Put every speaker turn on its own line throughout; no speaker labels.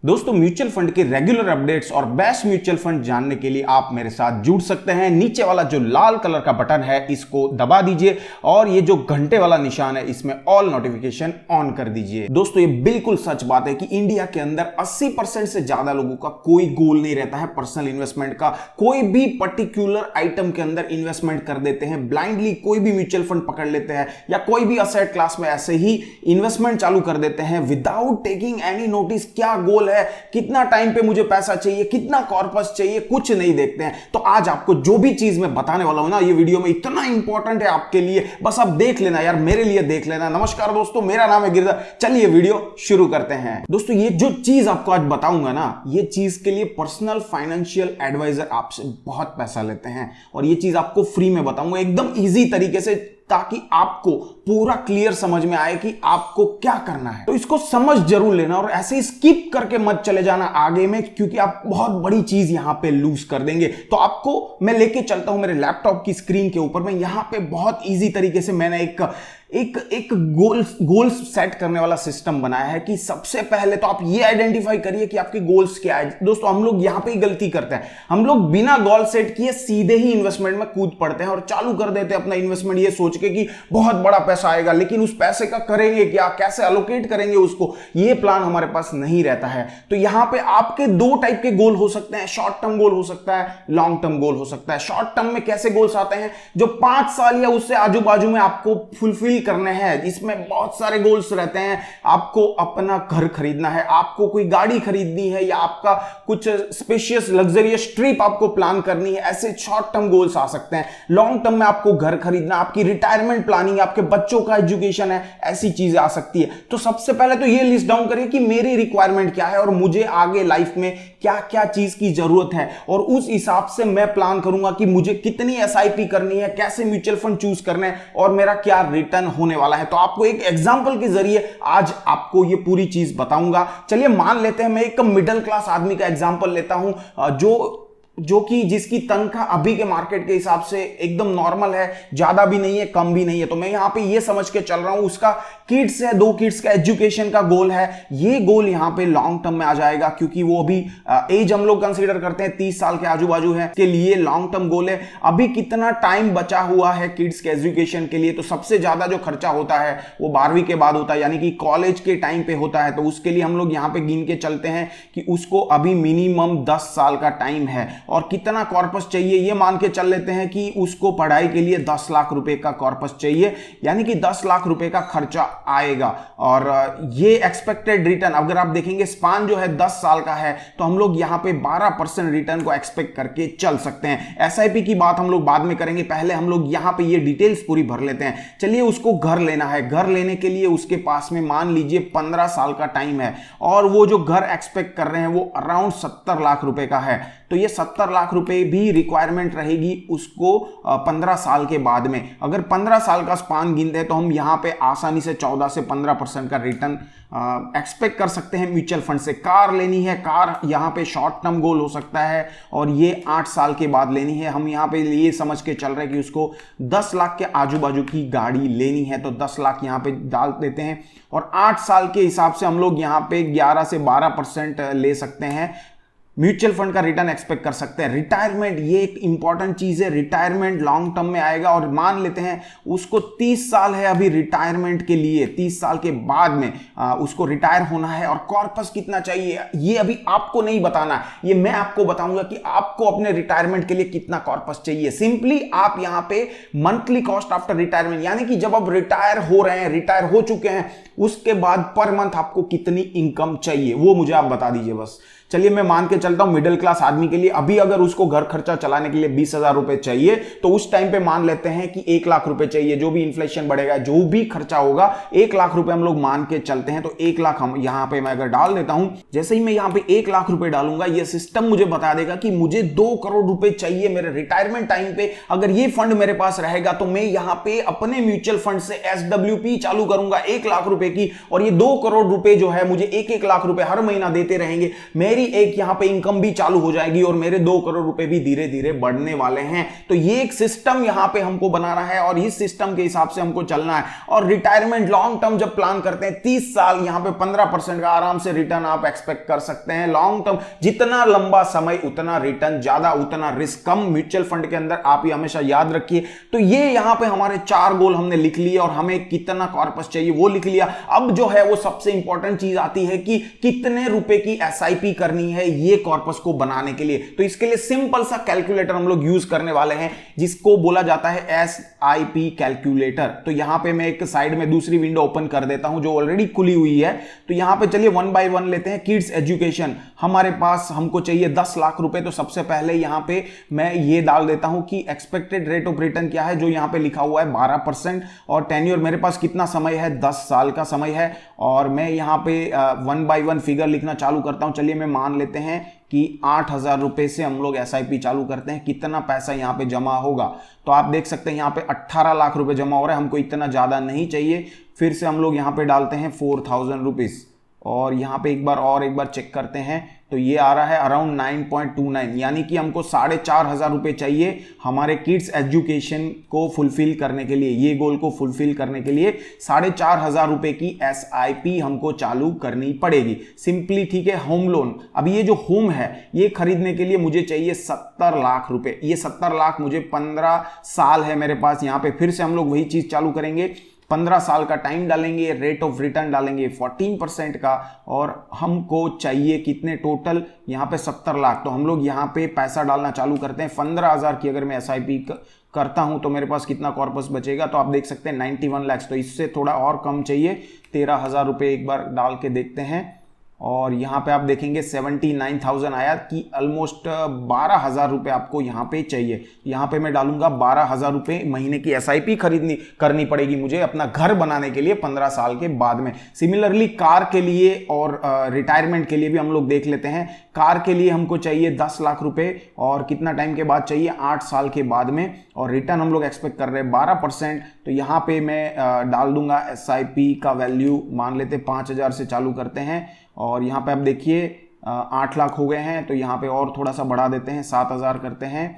दोस्तों, mutual fund के regular updates और बेस्ट म्यूचुअल फंड जानने के लिए आप मेरे साथ जुड़ सकते हैं। नीचे वाला जो लाल कलर का बटन है इसको दबा दीजिए और ये जो घंटे वाला निशान है इसमें ऑल नोटिफिकेशन ऑन कर दीजिए। दोस्तों, ये बिल्कुल सच बात है कि इंडिया के अंदर 80% से ज्यादा लोगों का कोई गोल नहीं रहता है पर्सनल इन्वेस्टमेंट का। कोई भी पर्टिकुलर आइटम के अंदर इन्वेस्टमेंट कर देते हैं, ब्लाइंडली कोई भी म्यूचुअल फंड पकड़ लेते हैं या कोई भी असेट क्लास में ऐसे ही इन्वेस्टमेंट चालू कर देते हैं विदाउट टेकिंग एनी नोटिस। क्या गोल है, कितना टाइम पे मुझे पैसा चाहिए, कितना कॉर्पस चाहिए, कुछ नहीं देखते हैं। तो आज आपको जो भी चीज मैं बताने वाला हूं ना, ये वीडियो में इतना इंपॉर्टेंट है आपके लिए, बस आप देख लेना यार, मेरे लिए देख लेना। नमस्कार दोस्तों, मेरा नाम है गिरधर। चलिए वीडियो शुरू करते हैं। दोस्तों, ये जो चीज आपको आज बताऊंगा ना, ये चीज के लिए पर्सनल फाइनेंशियल एडवाइजर आपसे बहुत पैसा लेते हैं और ये चीज आपको फ्री में बताऊंगा एकदम इजी तरीके से, ताकि आपको पूरा क्लियर समझ में आए कि आपको क्या करना है। तो इसको समझ जरूर लेना और ऐसे स्किप करके मत चले जाना आगे में, क्योंकि आप बहुत बड़ी चीज यहां पे लूज कर देंगे। तो आपको मैं लेके चलता हूं मेरे लैपटॉप की स्क्रीन के ऊपर में। यहां पे बहुत इजी तरीके से मैंने एक गोल्स सेट करने वाला सिस्टम बनाया है कि सबसे पहले तो आप ये आइडेंटिफाई करिए कि आपके गोल्स क्या है। दोस्तों, हम लोग यहां पे ही गलती करते हैं। हम लोग बिना गोल सेट किए सीधे ही इन्वेस्टमेंट में कूद पड़ते हैं और चालू कर देते हैं अपना इन्वेस्टमेंट ये सोच के कि बहुत बड़ा पैसा आएगा, लेकिन उस पैसे का करेंगे क्या, कैसे एलोकेट करेंगे उसको, ये प्लान हमारे पास नहीं रहता है। तो यहां पे आपके दो टाइप के गोल हो सकते हैं। शॉर्ट टर्म गोल हो सकता है, लॉन्ग टर्म गोल हो सकता है। शॉर्ट टर्म में कैसे गोल्स आते हैं, जो 5 साल या उससे आजू बाजू में आपको फुलफिल करने हैं। इसमें बहुत सारे गोल्स रहते हैं। आपको अपना घर खरीदना है, आपको कोई गाड़ी खरीदनी है, या आपका कुछ स्पेशियस लग्जरियस ट्रिप आपको प्लान करनी है। ऐसे शॉर्ट टर्म गोल्स आ सकते हैं। लॉन्ग टर्म में आपको घर खरीदना, आपकी रिटायरमेंट प्लानिंग, आपके बच्चों का एजुकेशन है, ऐसी चीजें आ सकती है। तो सबसे पहले तो ये लिस्ट डाउन करिए कि मेरी रिक्वायरमेंट क्या है और मुझे आगे लाइफ में क्या क्या चीज की जरूरत है, और उस हिसाब से मैं प्लान करूंगा कि मुझे कितनी एसआईपी करनी है, कैसे म्यूचुअल फंड चूज करना है और मेरा क्या रिटर्न होने वाला है। तो आपको एक एग्जांपल के जरिए आज आपको ये पूरी चीज बताऊंगा। चलिए मान लेते हैं मैं एक मिडिल क्लास आदमी का एग्जांपल लेता हूं, जो कि जिसकी तनख्वाह अभी के मार्केट के हिसाब से एकदम नॉर्मल है, ज्यादा भी नहीं है कम भी नहीं है। तो मैं यहां पे ये समझ के चल रहा हूं उसका किड्स है, 2 किड्स का एजुकेशन का गोल है। ये गोल यहां पे लॉन्ग टर्म में आ जाएगा, क्योंकि वो अभी एज हम लोग कंसीडर करते हैं 30 साल के आजू बाजू है, के लिए लॉन्ग टर्म गोल है। अभी कितना टाइम बचा हुआ है किड्स के एजुकेशन के लिए, तो सबसे ज्यादा जो खर्चा होता है वो 12वीं के बाद होता है, यानी कि कॉलेज के टाइम पे होता है। तो उसके लिए हम लोग यहां पे गिन के चलते हैं कि उसको अभी मिनिमम 10 साल का टाइम है। और कितना कॉर्पस चाहिए ये मान के चल लेते हैं कि उसको पढ़ाई के लिए 10 लाख रुपए का कॉर्पस चाहिए, यानी कि 10 लाख रुपए का खर्चा आएगा। और ये एक्सपेक्टेड रिटर्न अगर आप देखेंगे, स्पान जो है 10 साल का है, तो हम लोग यहां पे 12% रिटर्न को एक्सपेक्ट करके चल सकते हैं। एसआईपी की बात हम लोग बाद में करेंगे, पहले हम लोग यहां पे ये डिटेल्स पूरी भर लेते हैं। चलिए, उसको घर लेना है। घर लेने के लिए उसके पास में मान लीजिए 15 साल का टाइम है, और वो जो घर एक्सपेक्ट कर रहे हैं वो अराउंड 70 लाख रुपए का है। तो ये 70 लाख रुपए भी रिक्वायरमेंट रहेगी उसको 15 साल के बाद में। अगर 15 साल का स्पान गिनते हैं तो हम यहां पे आसानी से 14 से 15% का रिटर्न एक्सपेक्ट कर सकते हैं म्यूचुअल फंड से। कार लेनी है, कार यहां पे शॉर्ट टर्म गोल हो सकता है और ये 8 साल के बाद लेनी है। हम यहां पे ये समझ के चल रहे हैं कि उसको 10 लाख के आजू बाजू की गाड़ी लेनी है, तो 10 लाख यहां पे डाल देते हैं और 8 साल के हिसाब से हम लोग यहां पे 11 से 12% ले सकते हैं। म्यूचुअल फंड का रिटर्न एक्सपेक्ट कर सकते हैं। रिटायरमेंट ये एक इंपॉर्टेंट चीज है। रिटायरमेंट लॉन्ग टर्म में आएगा और मान लेते हैं उसको 30 साल है अभी रिटायरमेंट के लिए, 30 साल के बाद में उसको रिटायर होना है। और कॉर्पस कितना चाहिए ये अभी आपको नहीं बताना, ये मैं आपको बताऊंगा कि आपको अपने रिटायरमेंट के लिए कितना कॉर्पस चाहिए। सिंपली आप यहां पे मंथली कॉस्ट आफ्टर रिटायरमेंट, यानी कि जब आप रिटायर हो रहे हैं, रिटायर हो चुके हैं, उसके बाद पर मंथ आपको कितनी इनकम चाहिए वो मुझे आप बता दीजिए बस। चलिए, मैं मान के चलता हूं मिडिल क्लास आदमी के लिए अभी अगर उसको घर खर्चा चलाने के लिए 20,000 रुपए चाहिए, तो उस टाइम पे मान लेते हैं कि 1 लाख रुपए चाहिए। जो भी इन्फ्लेशन बढ़ेगा, जो भी खर्चा होगा, 1 लाख रुपए हम लोग मान के चलते हैं। तो 1 लाख हम यहां पे मैं अगर डाल देता हूं, जैसे ही मैं यहां पे 1 लाख रुपए डालूंगा, ये सिस्टम मुझे बता देगा कि मुझे 2 करोड़ रुपए चाहिए मेरे रिटायरमेंट टाइम पे। अगर ये फंड मेरे पास रहेगा तो मैं यहां पे अपने म्यूचुअल फंड से SWP चालू करूंगा 1 लाख रुपए की, और ये 2 करोड़ रुपए जो है मुझे 1-1 लाख रुपए हर महीना देते रहेंगे। मेरी एक यहां पे इनकम भी चालू हो जाएगी और मेरे 2 करोड़ रुपए भी धीरे धीरे बढ़ने वाले हैं। तो ये एक सिस्टम यहां पे हमको बनाना है और इस सिस्टम के हिसाब से हमको चलना है। और रिटायरमेंट लॉन्ग टर्म जब प्लान करते हैं 30 साल, यहां पे 15% का आराम से रिटर्न आप एक्सपेक्ट कर सकते हैं। लॉन्ग टर्म जितना लंबा समय उतना रिटर्न ज्यादा, उतना रिस्क कम। म्यूचुअल फंड के अंदर आप ये हमेशा याद रखिए। तो ये यहां पे हमारे 4 गोल हमने लिख लिए और हमें कितना कॉर्पस चाहिए वो लिख लिया। अब जो है वो सबसे इंपॉर्टेंट चीज आती है कि कितने रुपए की एसआईपी करनी है ये कॉर्पस को बनाने के लिए। तो इसके लिए सिंपल सा कैलकुलेटर हम लोग यूज करने वाले हैं जिसको बोला जाता है एसआईपी कैलकुलेटर। तो यहां पे मैं एक साइड में दूसरी विंडो ओपन कर देता हूं जो ऑलरेडी खुली हुई है। तो यहां पे चलिए 1 बाय 1 लेते हैं। किड्स एजुकेशन हमारे पास हमको चाहिए 10 लाख रुपए। तो सबसे पहले यहां पे मैं ये डाल देता हूं कि एक्सपेक्टेड रेट ऑफ रिटर्न क्या है, जो यहां पे लिखा हुआ है 12%। और टेन्योर मेरे पास कितना समय है, 10 साल का समय है। और मैं यहां पे 1 बाय 1 फिगर लिखना चालू करता हूं। चलिए मैं मान लेते हैं कि 8,000 रुपए से हम लोग एसआईपी चालू करते हैं। कितना पैसा यहां पे जमा होगा, तो आप देख सकते हैं यहां पे 18 लाख रुपए जमा हो रहा है। हमको इतना ज्यादा नहीं चाहिए। फिर से हम लोग यहां पे डालते हैं 4,000 रुपीज और यहां पे एक बार चेक करते हैं। तो ये आ रहा है अराउंड 9.29, यानी कि हमको 4,500 रुपए चाहिए हमारे किड्स एजुकेशन को फुलफिल करने के लिए। ये गोल को फुलफिल करने के लिए 4,500 रुपए की एसआईपी हमको चालू करनी पड़ेगी सिंपली। ठीक है, होम लोन। अब ये जो होम है ये खरीदने के लिए मुझे चाहिए 70 लाख रुपए। ये 70 लाख मुझे 15 साल है मेरे पास। यहां पे फिर से हम लोग वही चीज चालू करेंगे। 15 साल का टाइम डालेंगे, रेट ऑफ रिटर्न डालेंगे 14% का। और हमको चाहिए कितने टोटल, यहाँ पे 70 लाख। तो हम लोग यहाँ पे पैसा डालना चालू करते हैं। 15,000 की अगर मैं एसआईपी करता हूं तो मेरे पास कितना कॉर्पस बचेगा, तो आप देख सकते हैं 91 लाख। तो इससे थोड़ा और कम चाहिए, 13,000 रुपये एक बार डाल के देखते हैं। और यहाँ पे आप देखेंगे 79,000 आया कि ऑलमोस्ट 12,000 रुपये आपको यहाँ पे चाहिए। यहाँ पे मैं डालूंगा 12,000 रुपये महीने की एसआईपी करनी पड़ेगी मुझे अपना घर बनाने के लिए 15 साल के बाद में। सिमिलरली कार के लिए और रिटायरमेंट के लिए भी हम लोग देख लेते हैं। कार के लिए हमको चाहिए 10 लाख रुपए और कितना टाइम के बाद चाहिए, 8 साल के बाद में। और रिटर्न हम लोग एक्सपेक्ट कर रहे हैं 12%। तो यहाँ पे मैं डाल दूंगा एसआईपी का वैल्यू, मान लेते 5,000 से चालू करते हैं। और यहाँ पे आप देखिए 8 लाख हो गए हैं। तो यहाँ पे और थोड़ा सा बढ़ा देते हैं, 7,000 करते हैं।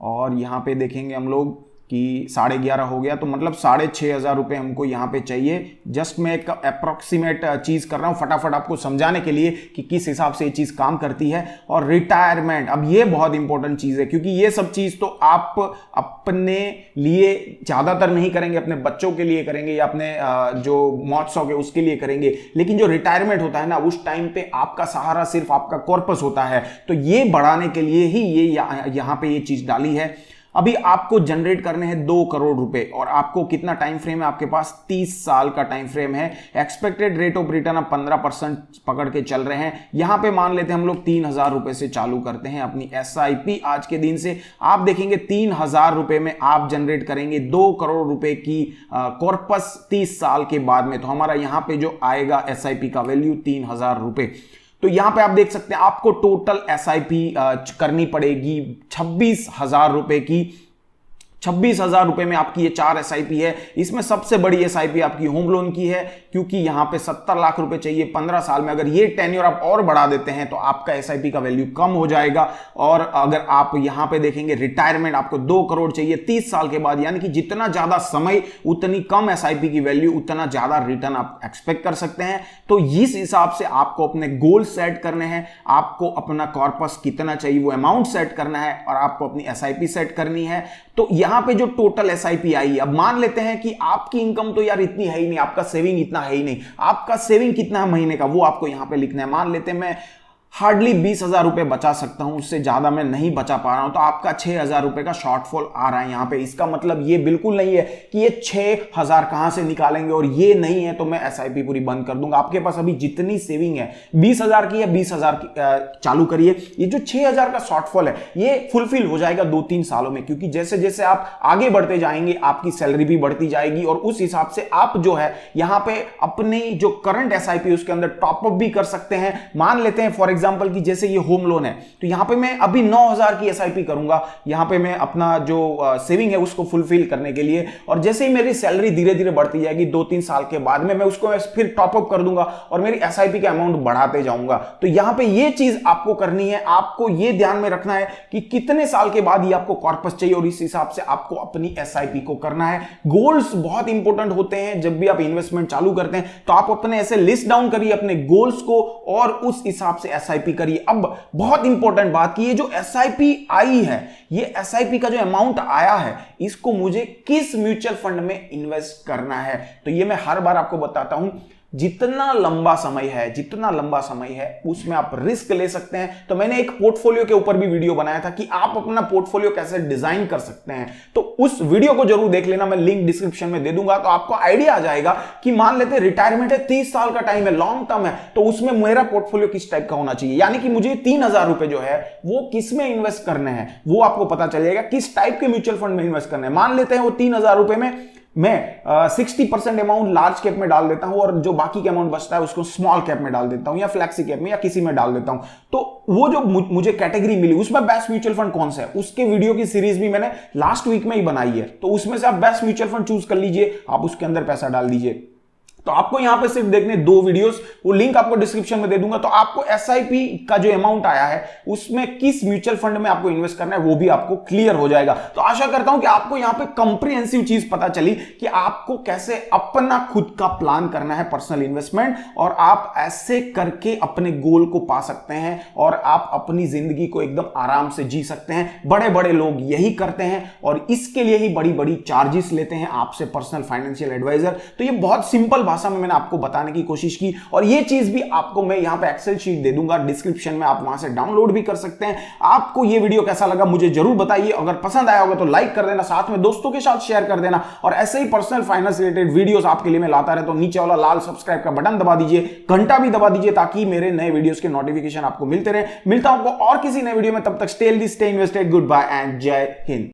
और यहाँ पे देखेंगे हम लोग कि 11.5 हो गया। तो मतलब 6,500 रुपये हमको यहाँ पे चाहिए। जस्ट मैं एक अप्रोक्सीमेट चीज कर रहा हूँ फटाफट आपको समझाने के लिए कि किस हिसाब से ये चीज काम करती है। और रिटायरमेंट, अब ये बहुत इंपॉर्टेंट चीज है क्योंकि ये सब चीज तो आप अपने लिए ज्यादातर नहीं करेंगे, अपने बच्चों के लिए करेंगे या अपने जो मौज शौक है उसके लिए करेंगे। लेकिन जो रिटायरमेंट होता है ना, उस टाइम पे आपका सहारा सिर्फ आपका कॉर्पस होता है। तो ये बढ़ाने के लिए ही ये यहाँ पे ये चीज डाली है। अभी आपको जनरेट करने हैं 2 करोड़ रुपए और आपको कितना टाइम फ्रेम है आपके पास, 30 साल का टाइम फ्रेम है। एक्सपेक्टेड रेट ऑफ रिटर्न आप 15% पकड़ के चल रहे हैं। यहां पे मान लेते हैं हम लोग 3,000 रुपए से चालू करते हैं अपनी एसआईपी आज के दिन से। आप देखेंगे 3,000 रुपए में आप जनरेट करेंगे 2 करोड़ रुपए की कॉर्पस 30 साल के बाद में। तो हमारा यहां पे जो आएगा एसआईपी का वैल्यू 3,000 रुपए। तो यहां पे आप देख सकते हैं आपको टोटल एसआईपी करनी पड़ेगी 26,000 रुपए की। 26,000 रुपए में आपकी ये 4 एसआईपी है। इसमें सबसे बड़ी एसआईपी आपकी होम लोन की है क्योंकि यहां पे 70 लाख रुपए चाहिए 15 साल में। अगर ये टेन्योर आप और बढ़ा देते हैं तो आपका एसआईपी का वैल्यू कम हो जाएगा। और अगर आप यहां पे देखेंगे रिटायरमेंट, आपको 2 करोड़ चाहिए 30 साल के बाद, यानी कि जितना ज्यादा समय उतनी कम एसआईपी की वैल्यू, उतना ज्यादा रिटर्न आप एक्सपेक्ट कर सकते हैं। तो इस हिसाब से आपको अपने गोल सेट करने हैं, आपको अपना कॉर्पस कितना चाहिए वो अमाउंट सेट करना है और आपको अपनी एसआईपी सेट करनी है। तो यहां पे जो टोटल एसआईपी आई है, अब मान लेते हैं कि आपकी इनकम तो यार इतनी है ही नहीं, आपका सेविंग इतना है ही नहीं। आपका सेविंग कितना है महीने का वो आपको यहां पे लिखना है। मान लेते हैं मैं हार्डली 20,000 रुपए बचा सकता हूं, उससे ज्यादा मैं नहीं बचा पा रहा हूं। तो आपका 6,000 रुपए का शॉर्टफॉल आ रहा है यहां पे। इसका मतलब ये बिल्कुल नहीं है कि ये 6,000 कहां से निकालेंगे और ये नहीं है तो मैं एसआईपी पूरी बंद कर दूंगा। आपके पास अभी जितनी सेविंग है 20,000 की है, 20,000 की चालू करिए। ये जो 6,000 का शॉर्टफॉल है ये फुलफिल हो जाएगा 2-3 सालों में, क्योंकि जैसे जैसे आप आगे बढ़ते जाएंगे आपकी सैलरी भी बढ़ती जाएगी और उस हिसाब से आप जो है यहां पे अपनी जो करंट एसआईपी उसके अंदर टॉपअप भी कर सकते हैं। मान लेते हैं फॉर एग्जाम्पल एग्जांपल की जैसे ये होम लोन है, तो यहां पे मैं अभी 9000 की एसआईपी करूंगा यहां पे मैं अपना जो सेविंग है उसको फुलफिल करने के लिए, और जैसे ही मेरी सैलरी धीरे धीरे बढ़ती जाएगी 2-3 साल के बाद में मैं उसको फिर टॉपअप कर दूंगा और मेरी एसआईपी का अमाउंट बढ़ाते जाऊंगा। तो यहां पे ये चीज आपको करनी है, आपको ये ध्यान में रखना है कि कितने साल के बाद ये आपको कॉर्पस चाहिए और इस हिसाब से आपको अपनी एसआईपी को करना है। गोल्स बहुत इंपॉर्टेंट होते हैं जब भी आप इन्वेस्टमेंट चालू करते हैं, तो आप अपने ऐसे लिस्ट डाउन करिए अपने गोल्स को और उस हिसाब से एसआईपी करिए। अब बहुत इंपॉर्टेंट बात कि ये जो एसआईपी आई है, ये एसआईपी का जो अमाउंट आया है इसको मुझे किस म्यूचुअल फंड में इन्वेस्ट करना है, तो ये मैं हर बार आपको बताता हूं। जितना लंबा समय है उसमें आप रिस्क ले सकते हैं। तो मैंने एक पोर्टफोलियो के ऊपर भी वीडियो बनाया था कि आप अपना पोर्टफोलियो कैसे डिजाइन कर सकते हैं, तो उस वीडियो को जरूर देख लेना, मैं लिंक डिस्क्रिप्शन में दे दूंगा। तो आपको आइडिया आ जाएगा कि मान लेते हैं रिटायरमेंट है, 30 साल का टाइम है, लॉन्ग टर्म है, तो उसमें मेरा पोर्टफोलियो किस टाइप का होना चाहिए, यानी कि मुझे 3000 रुपए जो है वो किस में इन्वेस्ट करने हैं वो आपको पता चल जाएगा, किस टाइप के म्यूचुअल फंड में इन्वेस्ट करना है। मान लेते हैं वो 3000 रुपए में मैं 60% अमाउंट लार्ज कैप में डाल देता हूं और जो बाकी का अमाउंट बचता है उसको स्मॉल कैप में डाल देता हूं या फ्लैक्सी कैप में या किसी में डाल देता हूं। तो वो जो मुझे कैटेगरी मिली उसमें बेस्ट म्यूचुअल फंड कौन सा है, उसके वीडियो की सीरीज भी मैंने लास्ट वीक में ही बनाई है। तो उसमें से आप बेस्ट म्यूचुअल फंड चूज कर लीजिए, आप उसके अंदर पैसा डाल दीजिए। तो आपको यहां पे सिर्फ देखने 2 वीडियोस, वो लिंक आपको डिस्क्रिप्शन में दे दूंगा। तो आपको एसआईपी का जो अमाउंट आया है उसमें किस म्यूचुअल फंड में आपको इन्वेस्ट करना है वो भी आपको क्लियर हो जाएगा। तो आशा करता हूं कि आपको यहां पे कंप्रिहेंसिव चीज पता चली कि आपको कैसे अपना खुद का प्लान करना है पर्सनल इन्वेस्टमेंट, और आप ऐसे करके अपने गोल को पा सकते हैं और आप अपनी जिंदगी को एकदम आराम से जी सकते हैं। बड़े बड़े लोग यही करते हैं और इसके लिए ही बड़ी बड़ी चार्जेस लेते हैं आपसे पर्सनल फाइनेंशियल एडवाइजर। तो ये बहुत सिंपल भाषा में मैंने आपको बताने की कोशिश की, और ये चीज भी आपको मैं यहां पे एक्सेल शीट दे दूंगा डिस्क्रिप्शन में, आप वहां से डाउनलोड भी कर सकते हैं। आपको ये वीडियो कैसा लगा मुझे जरूर बताइए, अगर पसंद आया होगा तो लाइक कर देना, साथ में दोस्तों के साथ शेयर कर देना, और ऐसे ही पर्सनल फाइनेंस रिलेटेड वीडियोस आपके लिए मैं लाता रहता हूं। नीचे वाला लाल सब्सक्राइब का बटन दबा दीजिए, घंटा भी दबा दीजिए ताकि मेरे नए वीडियोस के नोटिफिकेशन आपको मिलते रहे। मिलता हूं आपको और किसी नए वीडियो में, तब तक stay healthy, stay invested, good bye and जय हिंद।